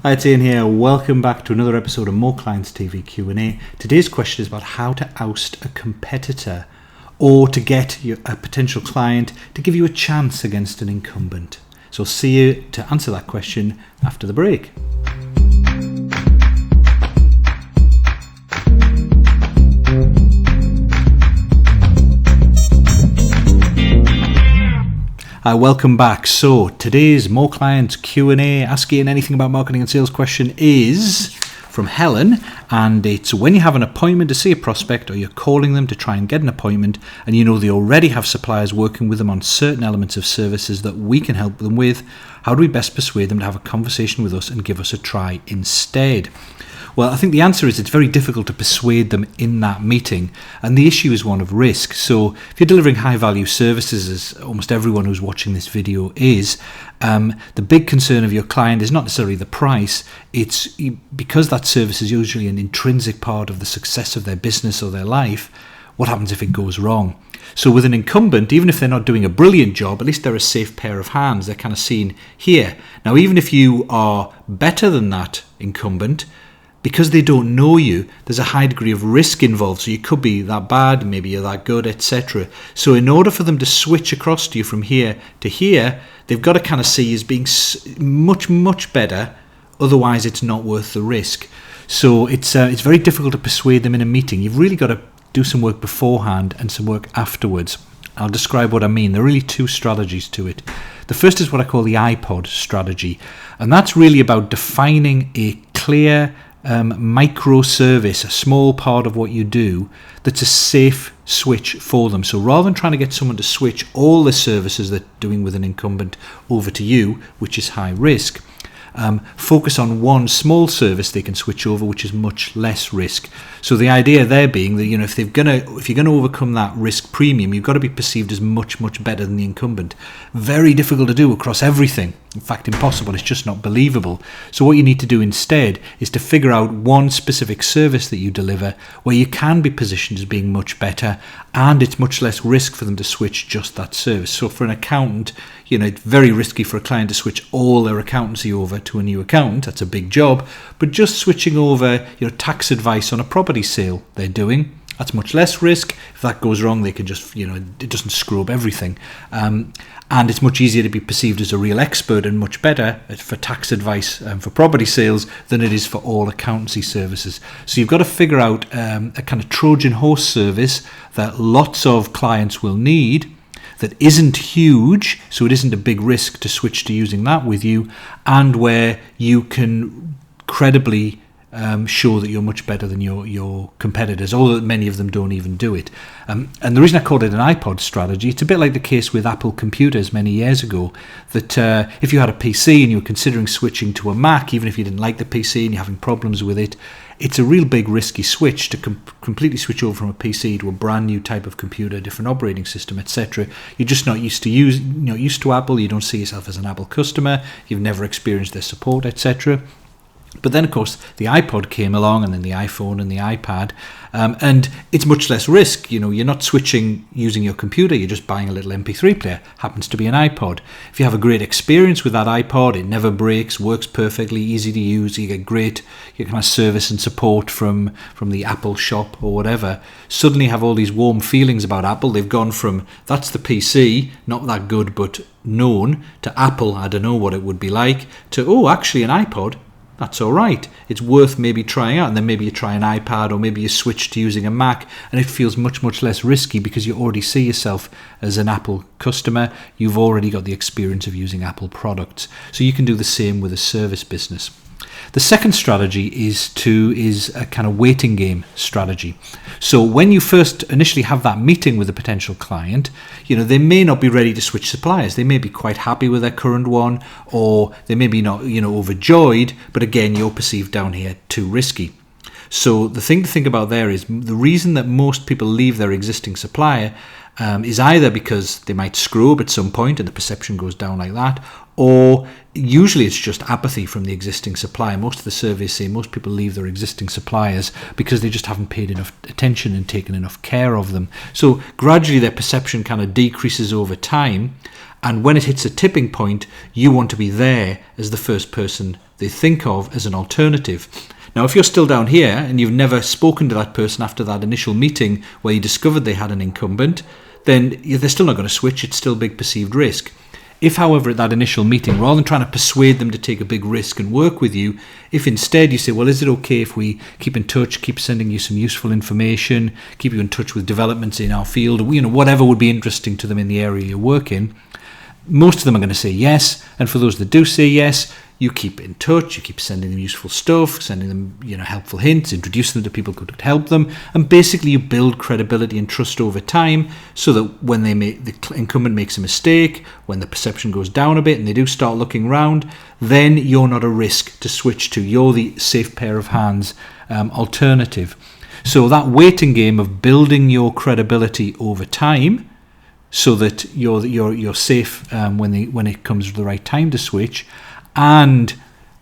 Hi, it's Ian here. Welcome back to another episode of More Clients TV Q&A. Today's question is about how to oust a competitor or to get a potential client to give you a chance against an incumbent. So I'll see you to answer that question after the break. Welcome back. So today's More Clients Q&A, asking anything about marketing and sales question is from Helen, and it's when you have an appointment to see a prospect or you're calling them to try and get an appointment and you know they already have suppliers working with them on certain elements of services that we can help them with, how do we best persuade them to have a conversation with us and give us a try instead? Well, I think the answer is it's very difficult to persuade them in that meeting, and the issue is one of risk. So if you're delivering high-value services, as almost everyone who's watching this video is, the big concern of your client is not necessarily the price. It's because that service is usually an intrinsic part of the success of their business or their life. What happens if it goes wrong? So with an incumbent, even if they're not doing a brilliant job, at least they're a safe pair of hands. They're kind of seen here. Now, even if you are better than that incumbent, because they don't know you, there's a high degree of risk involved. So you could be that bad, maybe you're that good, etc. So in order for them to switch across to you from here to here, they've got to kind of see you as being much, much better. Otherwise, it's not worth the risk. So it's very difficult to persuade them in a meeting. You've really got to do some work beforehand and some work afterwards. I'll describe what I mean. There are really two strategies to it. The first is what I call the iPod strategy. And that's really about defining a clear microservice, a small part of what you do that's a safe switch for them. So rather than trying to get someone to switch all the services they're doing with an incumbent over to you, which is high risk, focus on one small service they can switch over, which is much less risk. So the idea there being that, if you're going to overcome that risk premium, you've got to be perceived as much, much better than the incumbent. Very difficult to do across everything. In fact, impossible. It's just not believable. So what you need to do instead is to figure out one specific service that you deliver where you can be positioned as being much better, and it's much less risk for them to switch just that service. So for an accountant, it's very risky for a client to switch all their accountancy over to a new accountant. That's a big job. But just switching over, tax advice on a property sale they're doing, that's much less risk. If that goes wrong, they can just, it doesn't screw up everything. And it's much easier to be perceived as a real expert and much better for tax advice for property sales than it is for all accountancy services. So you've got to figure out a kind of Trojan horse service that lots of clients will need, that isn't huge, so it isn't a big risk to switch to using that with you, and where you can credibly show that you're much better than your competitors, although many of them don't even do it. And the reason I called it an iPod strategy, it's a bit like the case with Apple computers many years ago, that if you had a PC and you were considering switching to a Mac, even if you didn't like the PC and you're having problems with it, it's a real big risky switch to completely switch over from a PC to a brand new type of computer, different operating system, etc. You're just not used to Apple. You don't see yourself as an Apple customer. You've never experienced their support, etc. But then, of course, the iPod came along, and then the iPhone and the iPad, and it's much less risk. You're not switching using your computer. You're just buying a little MP3 player. Happens to be an iPod. If you have a great experience with that iPod, it never breaks, works perfectly, easy to use. You get great kind of service and support from the Apple shop or whatever. Suddenly, you have all these warm feelings about Apple. They've gone from that's the PC, not that good but known, to Apple, I don't know what it would be like, to actually an iPod. That's all right. It's worth maybe trying out, and then maybe you try an iPad, or maybe you switch to using a Mac, and it feels much, much less risky because you already see yourself as an Apple customer. You've already got the experience of using Apple products. So you can do the same with a service business. The second strategy is a kind of waiting game strategy. So when you first initially have that meeting with a potential client, they may not be ready to switch suppliers. They may be quite happy with their current one, or they may be not, overjoyed, but again, you're perceived down here too risky. So the thing to think about there is the reason that most people leave their existing supplier is either because they might screw up at some point and the perception goes down like that, or usually it's just apathy from the existing supplier. Most of the surveys say most people leave their existing suppliers because they just haven't paid enough attention and taken enough care of them. So gradually their perception kind of decreases over time, And when it hits a tipping point, you want to be there as the first person they think of as an alternative. Now, if you're still down here and you've never spoken to that person after that initial meeting where you discovered they had an incumbent, then they're still not going to switch. It's still a big perceived risk. If, however, at that initial meeting, rather than trying to persuade them to take a big risk and work with you, if instead you say, well, is it okay if we keep in touch, keep sending you some useful information, keep you in touch with developments in our field, whatever would be interesting to them in the area you work in, most of them are going to say yes. And for those that do say yes, you keep in touch, you keep sending them useful stuff, sending them helpful hints, introducing them to people who could help them, and basically you build credibility and trust over time so that when the incumbent makes a mistake, when the perception goes down a bit and they do start looking around, then you're not a risk to switch to. You're the safe pair of hands alternative. So that waiting game of building your credibility over time so that you're safe when it comes to the right time to switch, and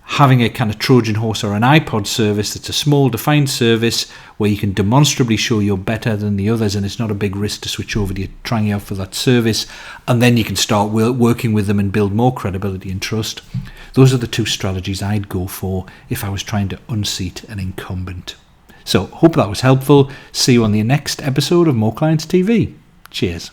having a kind of Trojan horse or an iPod service that's a small defined service where you can demonstrably show you're better than the others and it's not a big risk to switch over to trying out for that service, and then you can start working with them and build more credibility and trust. Those are the two strategies I'd go for if I was trying to unseat an incumbent. So hope that was helpful. See you on the next episode of More Clients TV. Cheers.